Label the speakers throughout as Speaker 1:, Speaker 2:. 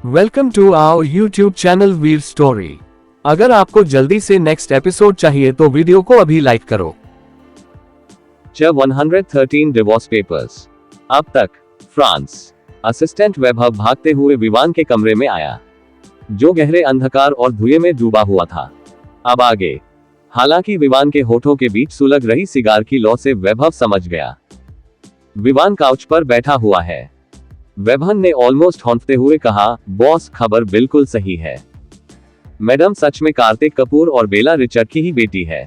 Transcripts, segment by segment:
Speaker 1: Welcome to our YouTube channel Veer story. अगर आपको जल्दी से नेक्स्ट एपिसोड चाहिए तो वीडियो को अभी लाइक करो।
Speaker 2: 113 डिवोर्स पेपर्स। अब तक फ्रांस। असिस्टेंट वैभव भागते हुए विवान के कमरे में आया, जो गहरे अंधकार और धुएं में डूबा हुआ था। अब आगे। हालांकि विवान के होठों के बीच सुलग रही सिगार की लौ से वैभव समझ गया। विवान काउच पर बैठा हुआ है। वैभव ने ऑलमोस्ट हौंकते हुए कहा, बॉस, खबर बिल्कुल सही है। मैडम सच में कार्तिक कपूर और बेला रिचर्ड की ही बेटी है।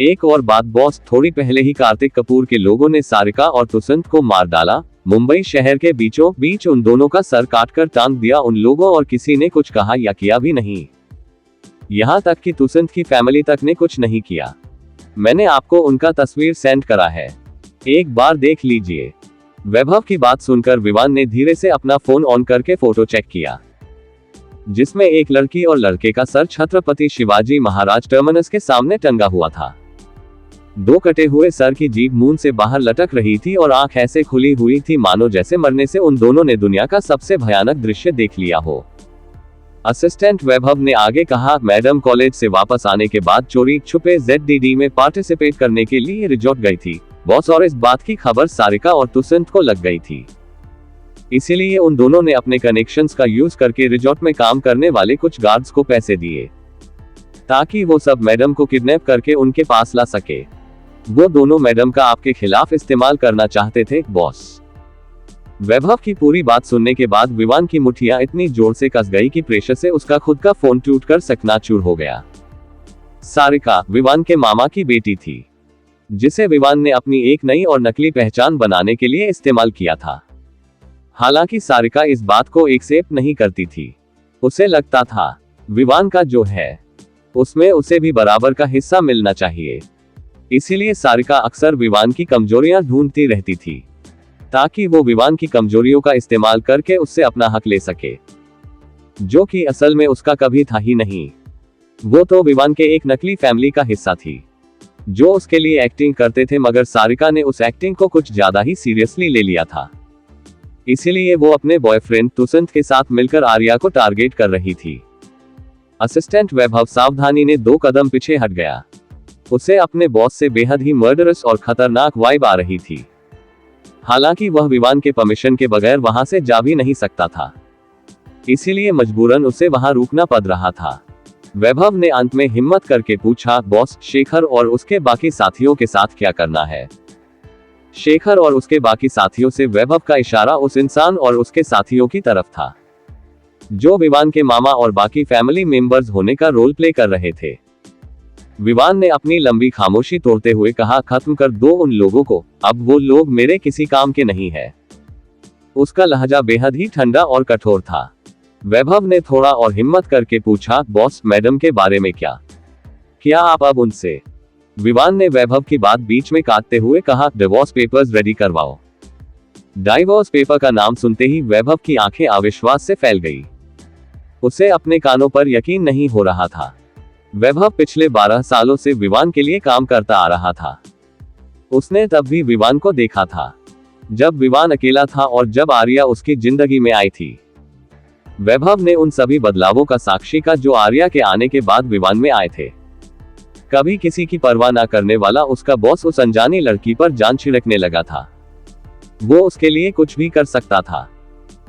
Speaker 2: एक और बात बॉस, थोड़ी पहले ही कार्तिक कपूर के लोगों ने सारिका और तुसंत को मार डाला। मुंबई शहर के बीचों बीच उन दोनों का सर काटकर टांग दिया उन लोगों, और किसी ने कुछ कहा या किया भी नहीं। यहां तक कि तुसंत की फैमिली तक ने कुछ नहीं किया। मैंने आपको उनका तस्वीर सेंड करा है, एक बार देख लीजिए। वैभव की बात सुनकर विवान ने धीरे से अपना फोन ऑन करके फोटो चेक किया, जिसमें एक लड़की और लड़के का सर छत्रपति शिवाजी महाराज टर्मिनस के सामने टंगा हुआ था। दो कटे हुए सर की जीभ मुंह से बाहर लटक रही थी और आंख ऐसे खुली हुई थी मानो जैसे मरने से उन दोनों ने दुनिया का सबसे भयानक दृश्य देख लिया हो। असिस्टेंट वैभव ने आगे कहा, मैडम कॉलेज से वापस आने के बाद चोरी छुपे ZDD में पार्टिसिपेट करने के लिए रिजॉर्ट गई थी बॉस, और इस बात की खबर सारिका और तुसंत को लग गई थी। इसीलिए उन दोनों ने अपने कनेक्शंस का यूज करके रिजॉर्ट में काम करने वाले कुछ गार्ड्स को पैसे दिए, ताकि वो सब मैडम को किडनैप करके उनके पास ला सके। वो दोनों मैडम का आपके खिलाफ इस्तेमाल करना चाहते थे बॉस। वैभव की पूरी बात सुनने के बाद विवान की मुठ्ठियां इतनी जोर से कस गई कि प्रेशर से उसका खुद का फोन टूटकर चकनाचूर हो गया। सारिका विवान के मामा की बेटी थी, जिसे विवान ने अपनी एक नई और नकली पहचान बनाने के लिए इस्तेमाल किया था। हालांकि सारिका इस बात को एक्सेप्ट नहीं करती थी। उसे लगता था विवान का जो है उसमें उसे भी बराबर का हिस्सा मिलना चाहिए। इसीलिए सारिका अक्सर विवान की कमजोरियां ढूंढती रहती थी, ताकि वो विवान की कमजोरियों का इस्तेमाल करके उससे अपना हक ले सके, जो कि असल में उसका कभी था ही नहीं। वो तो विवान के एक नकली फैमिली का हिस्सा थी, जो उसके लिए एक्टिंग करते थे, मगर सारिका ने उस एक्टिंग को कुछ ज्यादा ही सीरियसली ले लिया था। इसीलिए वो अपने बॉयफ्रेंड तुसंत के साथ मिलकर आर्या को टारगेट कर रही थी। असिस्टेंट वैभव सावधानी ने 2 कदम पीछे हट गया। उसे अपने बॉस से बेहद ही मर्डरस और खतरनाक वाइब आ रही थी। हालांकि वह विवान के परमिशन के बगैर वहां से जा भी नहीं सकता था, इसीलिए मजबूरन उसे वहां रुकना पड़ रहा था। वैभव ने अंत में हिम्मत करके पूछा, बॉस, शेखर और उसके बाकी साथियों के साथ क्या करना है? शेखर और उसके बाकी साथियों से वैभव का इशारा उस इंसान और उसके साथियों की तरफ था, जो विवान के मामा और बाकी फैमिली मेंबर्स होने का रोल प्ले कर रहे थे। विवान ने अपनी लंबी खामोशी तोड़ते हुए कहा, खत्म कर दो उन लोगों को, अब वो लोग मेरे किसी काम के नहीं है। उसका लहजा बेहद ही ठंडा और कठोर था। वैभव ने थोड़ा और हिम्मत करके पूछा, बॉस, मैडम के बारे में क्या आप अब उनसे? विवान ने वैभव की बात बीच में काटते हुए कहा, डिवोर्स पेपर्स रेडी करवाओ। डाइवोर्स पेपर का नाम सुनते ही वैभव की आंखें अविश्वास से फैल गई। उसे अपने कानों पर यकीन नहीं हो रहा था। वैभव पिछले 12 सालों से विवान के लिए काम करता आ रहा था। उसने तब भी विवान को देखा था, जब विवान अकेला था और जब आर्या उसकी जिंदगी में आई थी। वैभव ने उन सभी बदलावों का साक्षी का जो आर्या के आने के बाद विवान में आए थे। कभी किसी की परवाह ना करने वाला उसका बॉस उस अनजानी लड़की पर जान छिड़कने लगा था। वो उसके लिए कुछ भी कर सकता था।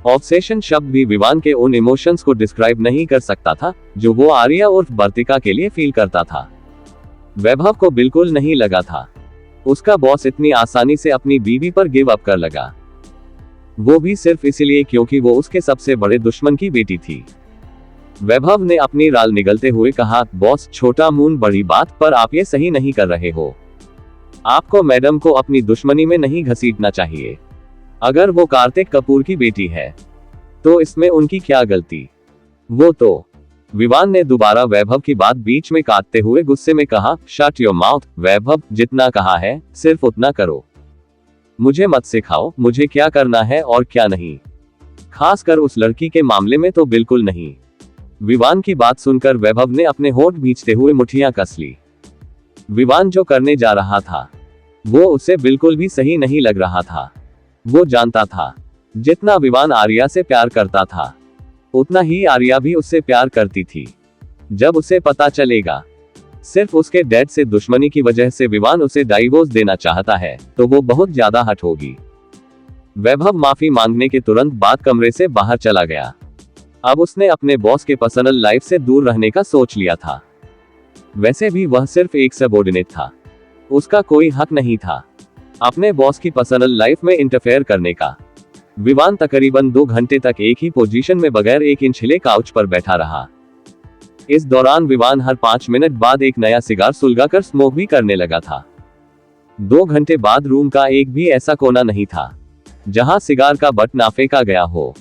Speaker 2: ऑब्सेशन शब्द भी विवान के उन इमोशंस को डिस्क्राइब नहीं कर सकता था जो वो आर्या उर्फ बर्तिका के लिए फील करता था। वैभव को बिल्कुल नहीं लगा था उसका बॉस इतनी आसानी से अपनी बीवी पर गिव अप कर लगा, वो भी सिर्फ इसलिए क्योंकि वो उसके सबसे बड़े दुश्मन की बेटी थी। वैभव ने अपनी राल निगलते हुए कहा, बॉस, छोटा मून बड़ी बात, पर आप ये सही नहीं कर रहे हो। आपको मैडम को अपनी दुश्मनी में नहीं घसीटना चाहिए। अगर वो कार्तिक कपूर की बेटी है तो इसमें उनकी क्या गलती? वो तो। विवान ने दोबारा वैभव की बात बीच में काटते हुए गुस्से में कहा, शट योर माउथ वैभव, जितना कहा है सिर्फ उतना करो। मुझे मत सिखाओ मुझे क्या करना है और क्या नहीं, खासकर उस लड़की के मामले में तो बिल्कुल नहीं। विवान की बात सुनकर वैभव ने अपने होंठ भींचते हुए मुठ्ठियां कस ली। विवान जो करने जा रहा था वो उसे बिल्कुल भी सही नहीं लग रहा था। वो जानता था जितना विवान आर्या से प्यार करता था उतना ही आर्या भी उससे प्यार करती थी। जब उसे पता चलेगा सिर्फ उसके डैड से दुश्मनी की वजह से विवान उसे डाइवोर्स देना चाहता है, तो वो बहुत ज्यादा हर्ट होगी। वैभव माफी मांगने के तुरंत बाद कमरे से बाहर चला गया। अब उसने अपने बॉस के पर्सनल लाइफ से दूर रहने का सोच लिया था। वैसे भी वह सिर्फ एक सबऑर्डिनेट था, उसका कोई हक नहीं था अपने बॉस की पर्सनल लाइफ में इंटरफेयर करने का। विवान तकरीबन 2 घंटे तक एक ही पोजीशन में बगैर 1 इंच हिले काउच पर बैठा रहा। इस दौरान विवान हर 5 मिनट बाद एक नया सिगार सुलगाकर स्मोक भी करने लगा था। 2 घंटे बाद रूम का एक भी ऐसा कोना नहीं था जहां सिगार का बट ना फेंका गया हो।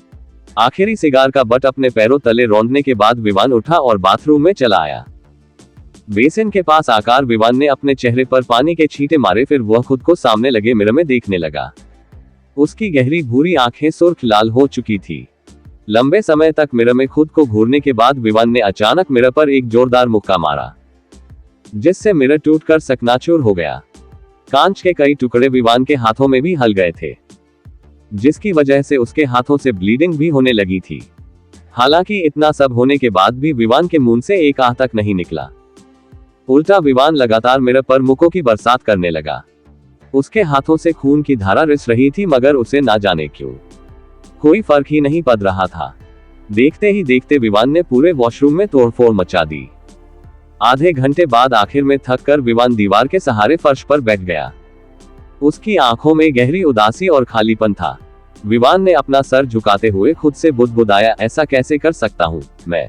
Speaker 2: आखिरी सिगार का बट अपने पैरों तले रौंदने के बाद विवान उठा और बाथरूम में चला आया। बेसिन के पास आकर विवान ने अपने चेहरे पर पानी के छींटे मारे, फिर वह खुद को सामने लगे मिरर में देखने लगा। उसकी गहरी भूरी आंखें सुर्ख लाल हो चुकी थी। लंबे समय तक मिरर में खुद को घूरने के बाद विवान ने अचानक मिरर पर एक जोरदार मुक्का मारा, जिससे मिरर टूटकर चकनाचूर हो गया। कांच के कई टुकड़े विवान के हाथों में भी हल गए थे, जिसकी वजह से उसके हाथों से ब्लीडिंग भी होने लगी थी। हालांकि इतना सब होने के बाद भी विवान के मुंह से एक आह तक नहीं निकला। उल्टा विवान लगातार मिरर पर मुक्कों की बरसात करने लगा। उसके हाथों से खून की धारा रिस रही थी, मगर उसे ना जाने क्यों कोई फर्क ही नहीं पड़ रहा था। देखते ही देखते विवान ने पूरे वॉशरूम में तोड़फोड़ मचा दी। आधे घंटे बाद आखिर में थक कर विवान दीवार के सहारे फर्श पर बैठ गया। उसकी आंखों में गहरी उदासी और खालीपन था। विवान ने अपना सर झुकाते हुए खुद से बुदबुदाया, ऐसा कैसे कर सकता हूँ मैं?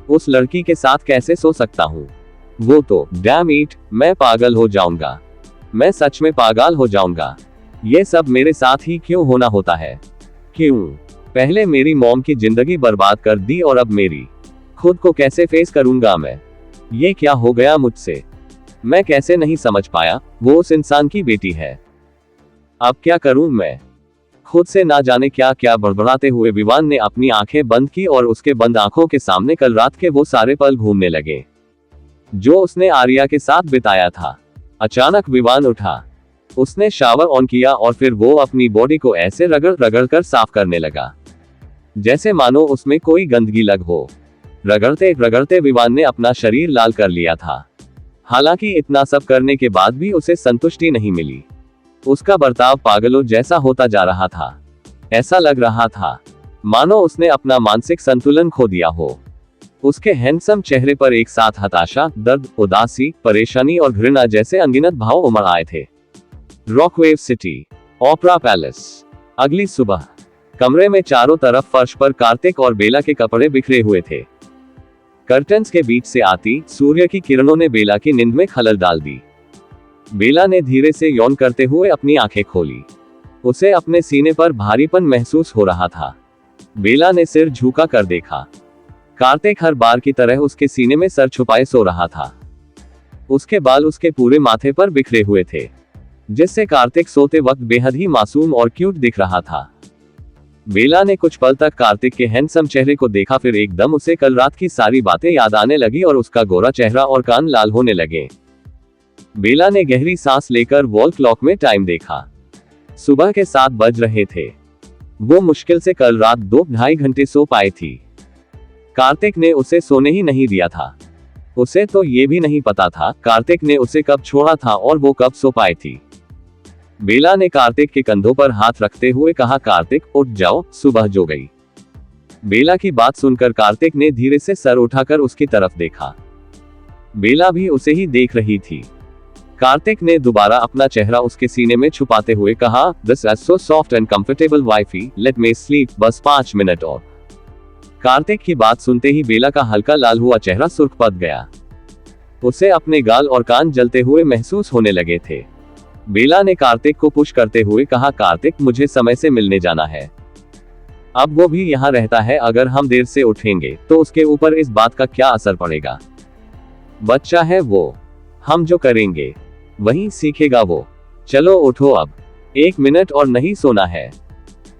Speaker 2: उस लड़की के साथ कैसे सो सकता हूँ? वो तो डैम इट, मैं पागल हो जाऊंगा। मैं सच में पागल हो जाऊंगा। ये सब मेरे साथ ही क्यों होना होता है? क्यों? पहले मेरी मॉम की जिंदगी बर्बाद कर दी और अब मेरी। खुद को कैसे फेस करूंगा मैं? ये क्या हो गया मुझसे? मैं कैसे नहीं समझ पाया वो उस इंसान की बेटी है। अब क्या करूं मैं? खुद से ना जाने क्या क्या बड़बड़ाते हुए विवान ने अपनी आंखें बंद की और उसके बंद आंखों के सामने कल रात के वो सारे पल घूमने लगे जो उसने आर्या के साथ बिताया था। अचानक विवान उठा, उसने शावर ऑन किया और फिर वो अपनी बॉडी को ऐसे रगड़ रगड़ कर साफ करने लगा जैसे मानो उसमें कोई गंदगी लग हो। रगड़ते रगड़ते विवान ने अपना शरीर लाल कर लिया था। हालांकि इतना सब करने के बाद भी उसे संतुष्टि नहीं मिली। उसका बर्ताव पागलों जैसा होता जा रहा था। ऐसा लग रहा था मानो उसने अपना मानसिक संतुलन खो दिया हो। उसके हैंडसम चेहरे पर एक साथ हताशा, दर्द, उदासी, परेशानी और घृणा जैसे अनगिनत भाव उमड़ आए थे। रॉकवेव सिटी, ओपरा पैलेस। अगली सुबह कमरे में चारों तरफ फर्श पर कार्तिक और बेला के कपड़े बिखरे हुए थे। कर्टन्स के बीच से आती सूर्य की किरणों ने बेला की नींद में खलल डाल दी। बेला ने धीरे से यौन करते हुए अपनी आंखें खोली। उसे अपने सीने पर भारीपन महसूस हो रहा था। बेला ने सिर झुका कर देखा। कार्तिक हर बार की तरह उसके सीने में सर छुपाए सो रहा था। उसके बाल उसके पूरे माथे पर बिखरे हुए थे, जिससे कार्तिक सोते वक्त बेहद ही मासूम और क्यूट दिख रहा था। बेला ने कुछ पल तक कार्तिक के हैंडसम चेहरे को देखा, फिर एकदम उसे कल रात की सारी बातें याद आने लगी और उसका गोरा चेहरा और कान लाल होने लगे। बेला ने गहरी सांस लेकर वॉल क्लॉक में टाइम देखा। सुबह के 7 बज रहे थे। वो मुश्किल से कल रात 2-2.5 घंटे सो पाई थी। कार्तिक ने उसे सोने ही नहीं दिया था। उसे तो ये भी नहीं पता था कार्तिक ने उसे कब छोड़ा था और वो कब सो पाई थी। बेला ने कार्तिक के कंधों पर हाथ रखते हुए कहा, कार्तिक उठ जाओ, सुबह जो गई। बेला की बात सुनकर कार्तिक ने धीरे से सर उठाकर उसकी तरफ देखा। बेला भी उसे ही देख रही थी। कार्तिक ने दोबारा अपना चेहरा उसके सीने में छुपाते हुए कहा, this is so soft and comfortable wifey, let me sleep, बस 5 मिनट और। कार्तिक की बात सुनते ही बेला का हल्का लाल हुआ चेहरा सुर्ख पड़ गया। उसे अपने गाल और कान जलते हुए महसूस होने लगे थे। बेला ने कार्तिक को पुश करते हुए कहा, कार्तिक मुझे समय से मिलने जाना है। अब वो भी यहाँ रहता है, अगर हम देर से उठेंगे तो उसके ऊपर इस बात का क्या असर पड़ेगा? बच्चा है वो, हम जो करेंगे वही सीखेगा वो। चलो उठो अब, 1 मिनट और नहीं सोना है।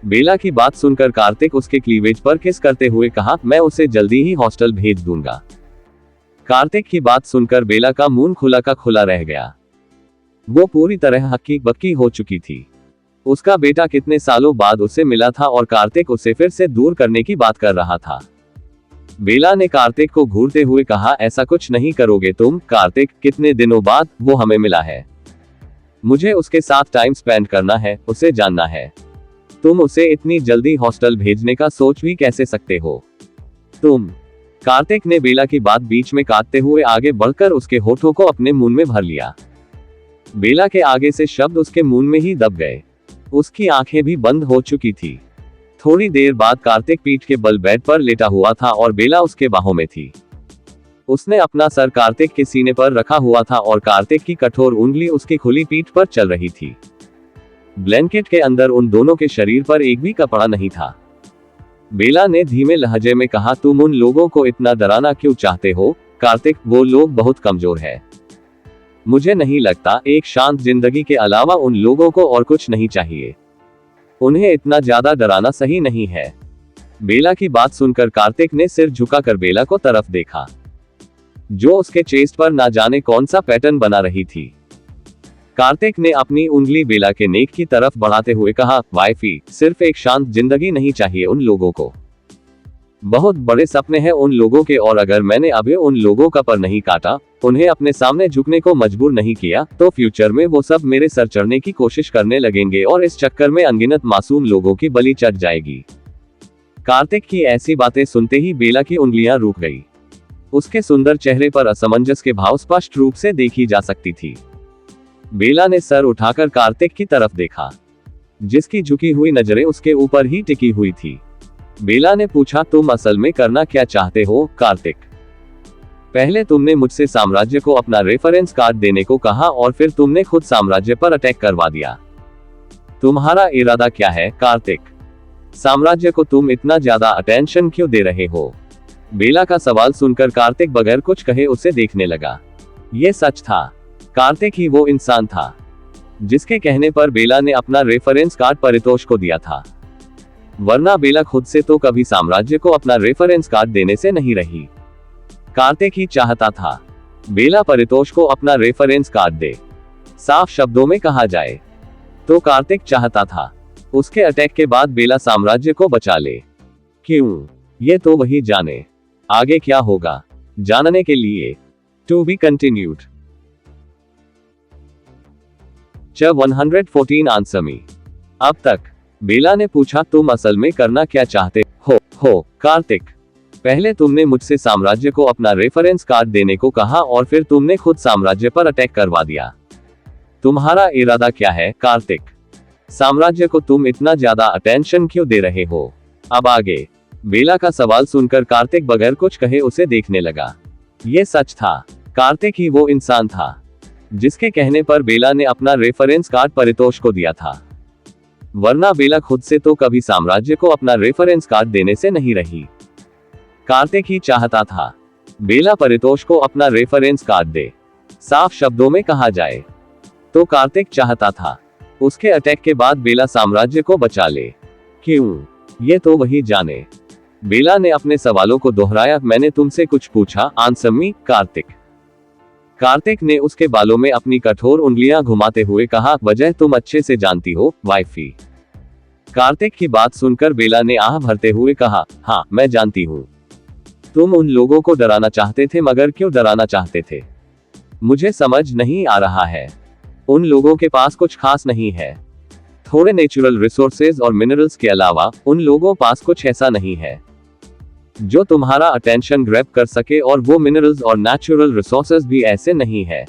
Speaker 2: बेला की बात सुनकर कार्तिक उसके क्लीवेज पर किस करते हुए कहा, मैं उसे जल्दी ही हॉस्टल भेज दूंगा। कार्तिक की बात सुनकर बेला का मुंह खुला का खुला रह गया। वो पूरी तरह हक्की बक्की हो चुकी थी। उसका बेटा कितने सालों बाद उससे मिला था और कार्तिक उसे फिर से दूर करने की बात कर रहा था। बेला ने कार्तिक को घूरते हुए कहा, ऐसा कुछ नहीं करोगे तुम कार्तिक, कितने दिनों बाद वो हमें मिला है। मुझे उसके साथ टाइम स्पेंड करना है, उसे जानना है। तुम उसे इतनी जल्दी हॉस्टल भेजने का सोच भी कैसे सकते हो तुम। कार्तिक ने बेला की बात बीच में काटते हुए आगे बढ़कर उसके होठों को अपने मुंह में भर लिया। बेला के आगे से शब्द उसके मुंह में ही दब गए। उसकी आंखें भी बंद हो चुकी थी। थोड़ी देर बाद कार्तिक पीठ के बल बेड पर लेटा हुआ था और बेला उसके बाहों में थी। उसने अपना सर कार्तिक के सीने पर रखा हुआ था और कार्तिक की कठोर उंगली उसकी खुली पीठ पर चल रही थी। ब्लैंकेट के अंदर उन दोनों के शरीर पर एक भी कपड़ा नहीं था। बेला ने धीमे लहजे में कहा, तुम उन लोगों को इतना डराना क्यों चाहते हो कार्तिक, वो लोग बहुत कमजोर है। मुझे नहीं लगता, एक शांत जिंदगी के अलावा उन लोगों को और कुछ नहीं चाहिए। उन्हें इतना ज्यादा डराना सही नहीं है। बेला की बात सुनकर कार्तिक ने सिर झुकाकर बेला को तरफ देखा, जो उसके चेस्ट पर ना जाने कौन सा पैटर्न बना रही थी। कार्तिक ने अपनी उंगली बेला के नेक की तरफ बढ़ाते हुए कहा, वाइफी, सिर्फ एक शांत जिंदगी नहीं चाहिए उन लोगों को। बहुत बड़े सपने हैं उन लोगों के, और अगर मैंने अभी उन लोगों का पर नहीं काटा, उन्हें अपने सामने झुकने को मजबूर नहीं किया, तो फ्यूचर में वो सब मेरे सर चढ़ने की कोशिश करने लगेंगे और इस चक्कर में अनगिनत मासूम लोगों की बलि चढ़ जाएगी। कार्तिक की ऐसी बातें सुनते ही बेला की उंगलियां रुक गई। उसके सुंदर चेहरे पर असमंजस के भाव स्पष्ट रूप से देखी जा सकती थी। बेला ने सर उठाकर कार्तिक की तरफ देखा, जिसकी झुकी हुई नजरें उसके ऊपर ही टिकी हुई थी। बेला ने पूछा, तुम असल में करना क्या चाहते हो कार्तिक? पहले तुमने मुझसे साम्राज्य को अपना रेफरेंस कार्ड देने को कहा और फिर तुमने खुद साम्राज्य पर अटैक करवा दिया। तुम्हारा इरादा क्या है कार्तिक? साम्राज्य को तुम इतना ज्यादा अटेंशन क्यों दे रहे हो? बेला का सवाल सुनकर कार्तिक बगैर कुछ कहे उसे देखने लगा। ये सच था, कार्तिक ही वो इंसान था जिसके कहने पर बेला ने अपना रेफरेंस कार्ड परितोष को दिया था, वरना बेला खुद से तो कभी साम्राज्य को अपना रेफरेंस कार्ड देने से नहीं रही। कार्तिक ही चाहता था बेला परितोष को अपना रेफरेंस कार्ड दे। साफ शब्दों में कहा जाए तो कार्तिक चाहता था उसके अटैक के बाद बेला साम्राज्य को बचा ले। क्यों? ये तो वही जाने। आगे क्या होगा, जानने के लिए to be continued. 114 answer me. अब तक बेला ने पूछा, तुम असल में करना क्या चाहते हो कार्तिक? पहले तुमने मुझसे साम्राज्य को अपना रेफरेंस कार्ड देने को कहा और फिर तुमने खुद साम्राज्य पर अटैक करवा दिया। तुम्हारा इरादा क्या है कार्तिक? साम्राज्य को तुम इतना ज्यादा अटेंशन क्यों दे रहे हो? अब आगे। बेला का सवाल सुनकर कार्तिक बगैर कुछ कहे उसे देखने लगा। ये सच था, कार्तिक ही वो इंसान था जिसके कहने पर बेला ने अपना रेफरेंस कार्ड परितोष को दिया था, वरना बेला खुद से तो कभी साम्राज्य को अपना रेफरेंस कार्ड देने से नहीं रही। कार्तिक ही चाहता था बेला परितोष को अपना रेफरेंस कार्ड दे। साफ शब्दों में कहा जाए तो कार्तिक चाहता था उसके अटैक के बाद बेला साम्राज्य को बचा ले। क्यों? ये तो वही जाने। बेला ने अपने सवालों को दोहराया, मैंने तुमसे कुछ पूछा, आंसर मी कार्तिक। कार्तिक ने उसके बालों में अपनी कठोर उंगलियां घुमाते हुए कहा, वजह तुम अच्छे से जानती हो वाइफी। कार्तिक की बात सुनकर बेला ने आह भरते हुए कहा, हाँ मैं जानती हूँ। तुम उन लोगों को डराना चाहते थे, मगर क्यों डराना चाहते थे? मुझे समझ नहीं आ रहा है। उन लोगों के पास कुछ खास नहीं है। थोड़े नेचुरल रिसोर्सेज और मिनरल्स के अलावा उन लोगों पास कुछ ऐसा नहीं है जो तुम्हारा अटेंशन ग्रैब कर सके, और वो मिनरल्स और नेचुरल रिसोर्सेज भी ऐसे नहीं है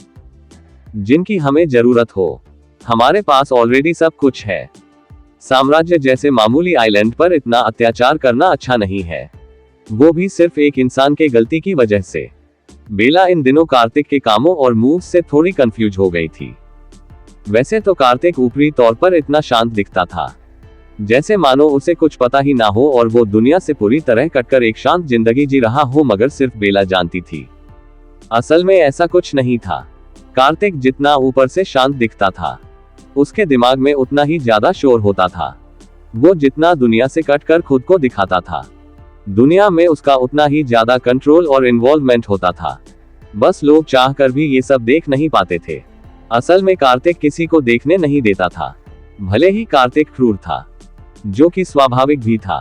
Speaker 2: जिनकी हमें जरूरत हो। हमारे पास ऑलरेडी सब कुछ है। साम्राज्य जैसे मामूली आइलैंड पर इतना अत्याचार करना अच्छा नहीं है, वो भी सिर्फ एक इंसान के गलती की वजह से। बेला इन दिनों कार्तिक के कामों और मूव्स से थोड़ी कंफ्यूज हो गई थी। वैसे तो कार्तिक ऊपरी तौर पर इतना शांत दिखता था, जैसे मानो उसे कुछ पता ही ना हो और वो दुनिया से पूरी तरह कटकर एक शांत जिंदगी जी रहा हो, मगर सिर्फ बेला जानती थी असल में ऐसा कुछ नहीं था। कार्तिक जितना ऊपर से शांत दिखता था, उसके दिमाग में उतना ही ज्यादा शोर होता था। वो जितना दुनिया से कटकर खुद को दिखाता था, दुनिया में उसका उतना ही ज्यादा कंट्रोल और इन्वॉल्वमेंट होता था। बस लोग चाहकर भी ये सब देख नहीं पाते थे। असल में कार्तिक किसी को देखने नहीं देता था। भले ही कार्तिक क्रूर था, जो कि स्वाभाविक भी था।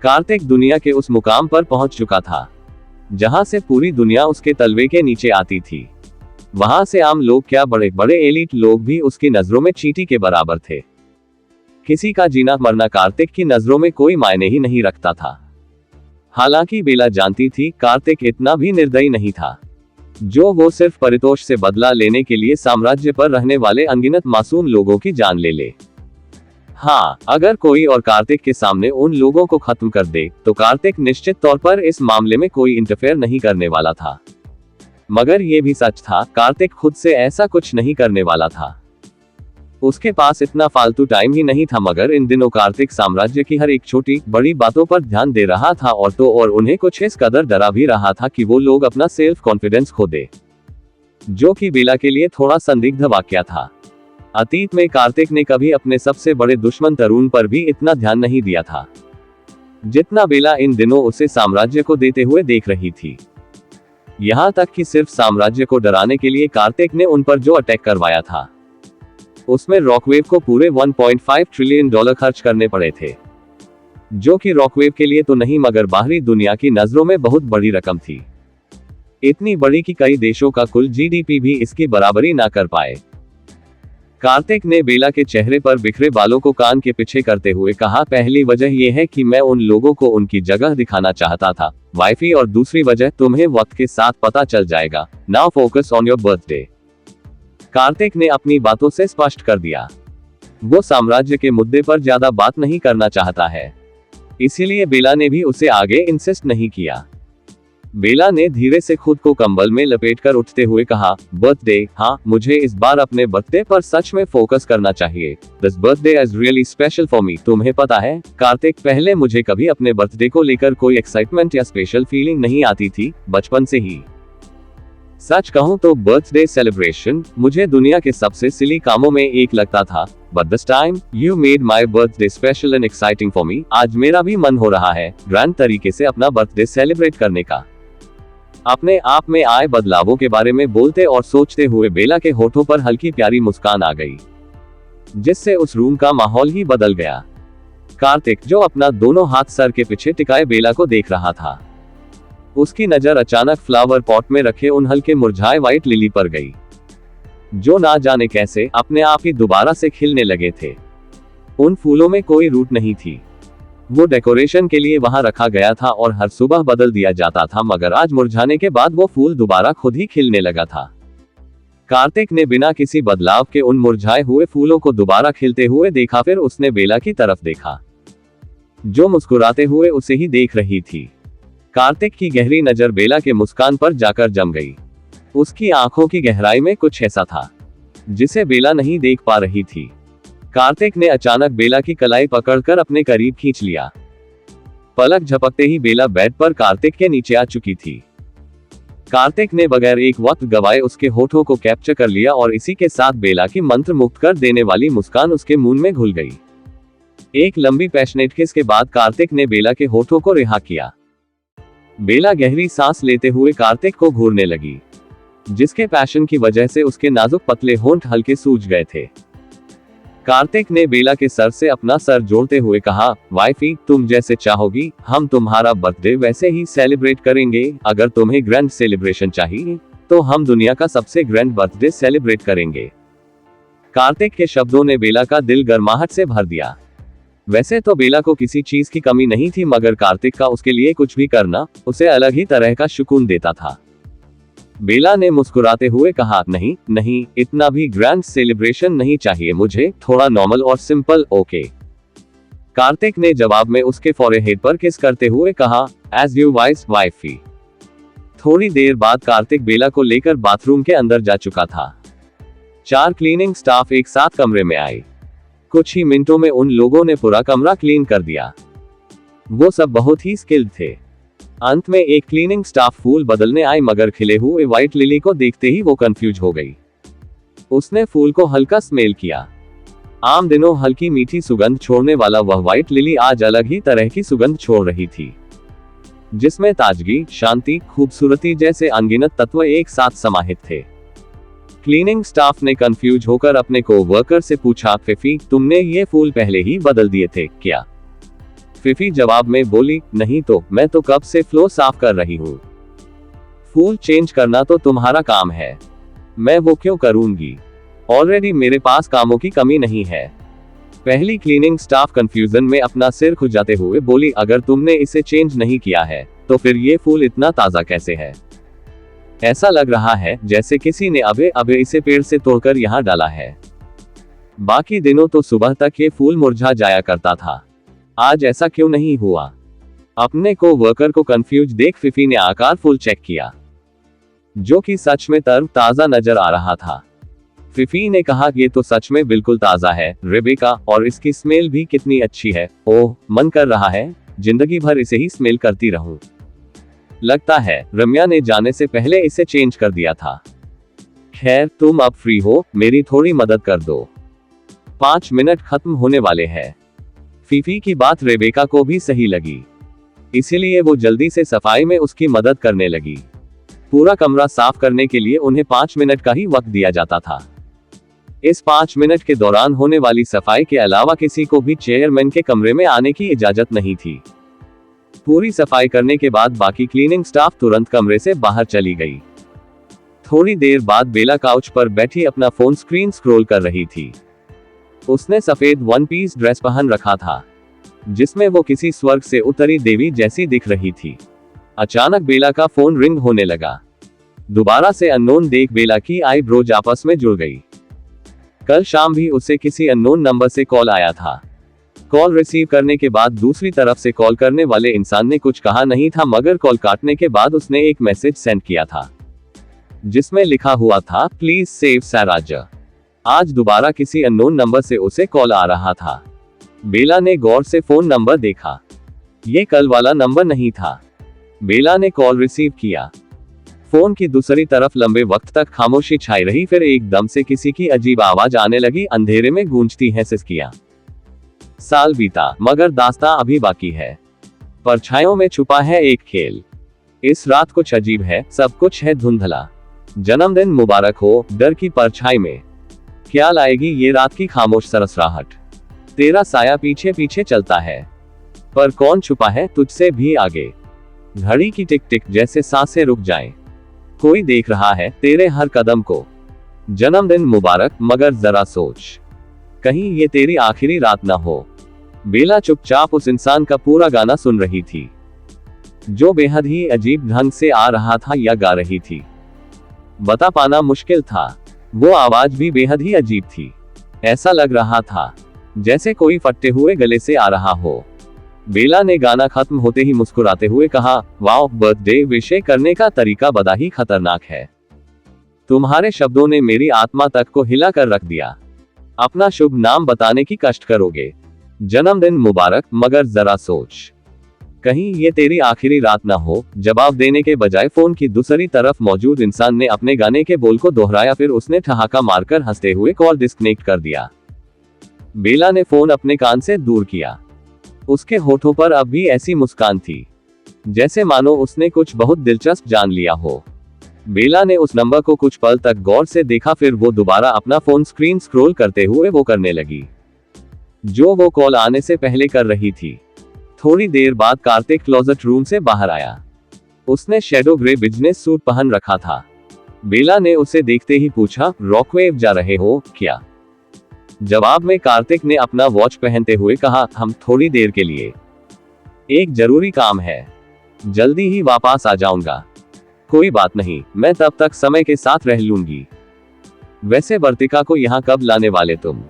Speaker 2: कार्तिक दुनिया के उस मुकाम पर पहुंच चुका था जहां से पूरी दुनिया उसके तलवे के नीचे आती थी। वहां से आम लोग क्या, बड़े बड़े एलीट लोग भी उसकी नजरों में चींटी के बराबर थे। किसी का जीना मरना कार्तिक की नजरों में कोई मायने ही नहीं रखता था। हालांकि बेला जानती थी कार्तिक इतना भी निर्दयी नहीं था जो वो सिर्फ परितोष से बदला लेने के लिए साम्राज्य पर रहने वाले अनगिनत मासूम लोगों की जान ले। हाँ, अगर कोई और कार्तिक के सामने उन लोगों को खत्म कर दे तो कार्तिक निश्चित तौर पर इस मामले में कोई इंटरफेयर नहीं करने वाला था। मगर यह भी सच था, कार्तिक खुद से ऐसा कुछ नहीं करने वाला था। उसके पास इतना फालतू टाइम ही नहीं था। मगर इन दिनों कार्तिक साम्राज्य की हर एक छोटी बड़ी बातों पर ध्यान दे रहा था और उन्हें कुछ इस कदर डरा भी रहा था कि वो लोग अपना सेल्फ कॉन्फिडेंस खो दे, जो कि बेला के लिए थोड़ा संदिग्ध वाकया था। अतीत में कार्तिक ने कभी अपने सबसे बड़े दुश्मन तरुण पर भी इतना ध्यान नहीं दिया था जितना बेला इन दिनों उसे साम्राज्य को देते हुए देख रही थी। यहां तक कि सिर्फ साम्राज्य को डराने के लिए कार्तिक ने उन पर जो अटैक करवाया था उसमें रॉकवेव को पूरे 1.5 ट्रिलियन डॉलर खर्च करने पड़े थे, जो कि रॉकवेव के लिए तो नहीं मगर बाहरी दुनिया की नजरों में बहुत बड़ी रकम थी। इतनी बड़ी कि कई देशों का कुल जीडीपी भी इसकी बराबरी ना कर पाए। कार्तिक ने बेला के चेहरे पर बिखरे बालों को कान के पीछे करते हुए कहा, पहली वजह यह है कि मैं उन लोगों को उनकी जगह दिखाना चाहता था वाइफी, और दूसरी वजह तुम्हें वक्त के साथ पता चल जाएगा। Now focus on your birthday. Kartik ने अपनी बातों से स्पष्ट कर दिया वो साम्राज्य के मुद्दे पर ज्यादा बात नहीं करना चाहता है। इसीलिए बेला ने भी उसे आगे इंसिस्ट नहीं किया। बेला ने धीरे से खुद को कंबल में लपेटकर उठते हुए कहा, बर्थडे, हाँ, मुझे इस बार अपने बर्थडे पर सच में फोकस करना चाहिए। This birthday is really special for me. तुम्हें पता है कार्तिक, पहले मुझे कभी अपने बर्थडे को लेकर कोई एक्साइटमेंट या स्पेशल फीलिंग नहीं आती थी, बचपन से ही। सच कहूं तो बर्थडे सेलिब्रेशन मुझे दुनिया के सबसे सिली कामों में एक लगता था, but this time you made my birthday special and exciting for me. आज मेरा भी मन हो रहा है ग्रैंड तरीके से अपना बर्थडे सेलिब्रेट करने का। अपने आप में आए बदलावों के बारे में बोलते और सोचते हुए बेला के होठों पर हल्की प्यारी मुस्कान आ गई, जिससे उस रूम का माहौल ही बदल गया। कार्तिक, जो अपना दोनों हाथ सर के पीछे टिकाए बेला को देख रहा था, उसकी नजर अचानक फ्लावर पॉट में रखे उन हल्के मुरझाए व्हाइट लिली पर गई, जो ना जाने कैसे अपने आप ही दोबारा से खिलने लगे थे। उन फूलों में कोई रूट नहीं थी, वो डेकोरेशन के लिए वहां रखा गया था और हर सुबह बदल दिया जाता था, मगर आज मुरझाने के बाद वो फूल दोबारा खुद ही खिलने लगा था। कार्तिक ने बिना किसी बदलाव के उन मुरझाए हुए फूलों को दोबारा खिलते हुए देखा। फिर उसने बेला की तरफ देखा, जो मुस्कुराते हुए उसे ही देख रही थी। कार्तिक की गहरी नजर बेला के मुस्कान पर जाकर जम गई। उसकी आंखों की गहराई में कुछ ऐसा था जिसे बेला नहीं देख पा रही थी। कार्तिक ने अचानक बेला की कलाई पकड़कर अपने करीब खींच लिया। पलक झपकते ही बेला बेड पर कार्तिक के नीचे आ चुकी थी। कार्तिक ने बगैर एक वक्त गवाए उसके होठों को कैप्चर कर लिया और इसी के साथ बेला की मंत्र मुक्त कर देने वाली मुस्कान उसके मुंह में घुल गई। एक लंबी पैशनेट किस के बाद कार्तिक ने बेला के होठों को रिहा किया। बेला गहरी सांस लेते हुए कार्तिक को घूरने लगी, जिसके पैशन की वजह से उसके नाजुक पतले होंठ हल्के सूज गए थे। कार्तिक ने बेला के सर से अपना सर जोड़ते हुए कहा, वाइफी, तुम जैसे चाहोगी, हम तुम्हारा बर्थडे वैसे ही सेलिब्रेट करेंगे। अगर तुम्हें ग्रैंड सेलिब्रेशन चाहिए तो हम दुनिया का सबसे ग्रैंड बर्थडे सेलिब्रेट करेंगे। कार्तिक के शब्दों ने बेला का दिल गर्माहट से भर दिया। वैसे तो बेला को किसी चीज की कमी नहीं थी, मगर कार्तिक का उसके लिए कुछ भी करना उसे अलग ही तरह का सुकून देता था। बेला ने मुस्कुराते हुए कहा, नहीं नहीं, इतना भी ग्रैंड सेलिब्रेशन नहीं चाहिए मुझे, थोड़ा नॉर्मल और सिंपल, ओके। कार्तिक ने जवाब में उसके फॉरहेड पर किस करते हुए कहा, एज यू वाइस वाइफी। थोड़ी देर बाद कार्तिक बेला को लेकर बाथरूम के अंदर जा चुका था। 4 क्लीनिंग स्टाफ एक साथ कमरे में आए। कुछ ही मिनटों में उन लोगों ने पूरा कमरा क्लीन कर दिया। वो सब बहुत ही स्किल्ड थे। अंत में एक क्लीनिंग स्टाफ फूल बदलने आई, मगर खिले हुए व्हाइट लिली को देखते ही वो कंफ्यूज हो गई। उसने फूल को हल्का स्मेल किया। आम दिनों हल्की मीठी सुगंध छोड़ने वाला वह व्हाइट लिली आज अलग ही तरह की सुगंध छोड़ रही थी, जिसमें ताजगी, शांति, खूबसूरती जैसे अनगिनत तत्व एक साथ समाहित थे। क्लीनिंग स्टाफ ने कंफ्यूज होकर अपने कोवर्कर से पूछा, फिफी तुमने ये फूल पहले ही बदल दिए थे क्या? फिफी जवाब में बोली, नहीं तो, मैं तो कब से फ्लोर साफ कर रही हूँ। फूल चेंज करना तो तुम्हारा काम है, मैं वो क्यों करूंगी? ऑलरेडी मेरे पास कामों की कमी नहीं है। पहली क्लीनिंग स्टाफ कंफ्यूजन में अपना सिर खुजाते हुए बोली, अगर तुमने इसे चेंज नहीं किया है तो फिर ये फूल इतना ताजा कैसे है? ऐसा लग रहा है जैसे किसी ने अबे अबे इसे पेड़ से तोड़कर यहाँ डाला है। बाकी दिनों तो सुबह तक ये फूल मुरझा जाया करता था, आज ऐसा क्यों नहीं हुआ? अपने को वर्कर को कंफ्यूज देख फिफी ने आकार फूल चेक किया, जो कि सच में ताजा नजर आ रहा था। फिफी ने कहा, ये तो सच में बिल्कुल ताजा है रेबेका, और इसकी स्मेल भी कितनी अच्छी है। ओह, मन कर रहा है जिंदगी भर इसे ही स्मेल करती रहूं। लगता है रम्या ने जाने से पहले इसे चेंज कर दिया था। खैर, तुम अब फ्री हो, मेरी थोड़ी मदद कर दो, 5 मिनट खत्म होने वाले हैं। फिफी की बात रेबेका को भी सही लगी, इसीलिए वो जल्दी से सफाई में उसकी मदद करने लगी। पूरा कमरा साफ करने के लिए उन्हें 5 मिनट का ही वक्त दिया जाता था। इस 5 मिनट के दौरान होने वाली सफाई के अलावा किसी को भी चेयरमैन के कमरे में आने की इजाजत नहीं थी। पूरी सफाई करने के बाद बाकी क्लीनिंग स्टाफ तुरंत कमरे से बाहर चली गई। थोड़ी देर बाद बेला काउच पर बैठी अपना फोन स्क्रीन स्क्रॉल कर रही थी। उसने सफेद वन पीस ड्रेस पहन रखा था, जिसमें वो किसी स्वर्ग से उतरी देवी जैसी दिख रही थी। अचानक बेला का फोन रिंग होने लगा। दोबारा से अननोन देख बेला की आईब्रोज आपस में जुड़ गई। कल शाम भी उसे किसी अननोन नंबर से कॉल आया था। कॉल रिसीव करने के बाद दूसरी तरफ से कॉल करने वाले इंसान ने कुछ कहा नहीं था, मगर कॉल काटने के बाद उसने एक मैसेज सेंड किया था, जिसमें लिखा हुआ था, प्लीज सेव सैराजा। आज दोबारा किसी अननोन नंबर से उसे कॉल आ रहा था। बेला ने गौर से फोन नंबर देखा, ये कल वाला नंबर नहीं था। बेला ने कॉल रिसीव किया। फोन की दूसरी तरफ लंबे वक्त तक खामोशी छाई रही, फिर एकदम से किसी की अजीब आवाज आने लगी, अंधेरे में गूंजती है सिसकियां। साल बीता, मगर दास्तां अभी बाकी है। परछाइयों में छुपा है एक खेल। इस रात कुछ अजीब है, सब कुछ है धुंधला। जन्मदिन मुबारक हो, डर की परछाई में क्या लाएगी ये रात की खामोश सरसराहट। तेरा साया पीछे पीछे चलता है, पर कौन छुपा है तुझसे भी आगे। घड़ी की टिक टिक जैसे सांसें रुक जाएं। कोई देख रहा है तेरे हर कदम को। जन्मदिन मुबारक, मगर जरा सोच, कहीं ये तेरी आखिरी रात ना हो। बेला चुपचाप उस इंसान का पूरा गाना सुन रही थी, जो बेहद ही अजीब ढंग से आ रहा था या गा रही थी। बता पाना मुश्किल था, वो आवाज भी बेहद ही अजीब थी। ऐसा लग रहा था जैसे कोई फटते हुए गले से आ रहा हो। बेला ने गाना खत्म होते ही मुस्कुराते हुए कहा, वाओ, बर्थडे विशे करने का तरीका बड़ा ही खतरनाक है। तुम्हारे शब्दों ने मेरी आत्मा तक को हिला कर रख दिया। अपना शुभ नाम बताने की कष्ट करोगे। जन्मदिन मुबारक, मगर जरा सोच, कहीं ये तेरी आखिरी रात ना हो। जवाब देने के बजाय फोन की दूसरी तरफ मौजूद इंसान ने अपने गाने के बोल को दोहराया, फिर उसने ठहाका मारकर हंसते हुए कॉल डिस्कनेक्ट कर दिया। बेला ने फोन अपने कान से दूर किया। उसके होठों पर अब भी ऐसी मुस्कान थी, जैसे मानो उसने कुछ बहुत दिलचस्प जान लिया हो। बेला ने उस नंबर को कुछ पल तक गौर से देखा, फिर वो दोबारा अपना फोन स्क्रीन स्क्रॉल करते हुए वो करने लगी, जो वो कॉल आने से पहले कर रही थी। थोड़ी देर बाद कार्तिक क्लोजेट रूम से बाहर आया। उसने शैडो ग्रे बिजनेस सूट पहन रखा था। बेला ने उसे देखते ही पूछा, रॉकवेव जा रहे हो क्या? जवाब में कार्तिक ने अपना वॉच पहनते हुए कहा, हम थोड़ी देर के लिए, एक जरूरी काम है, जल्दी ही वापस आ जाऊंगा। कोई बात नहीं, मैं तब तक समय के साथ रह लूंगी। वैसे वर्तिका को यहाँ कब लाने वाले तुम?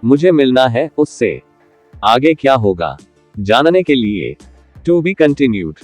Speaker 2: मुझे मिलना है उससे। आगे क्या होगा जानने के लिए टू बी कंटिन्यूड।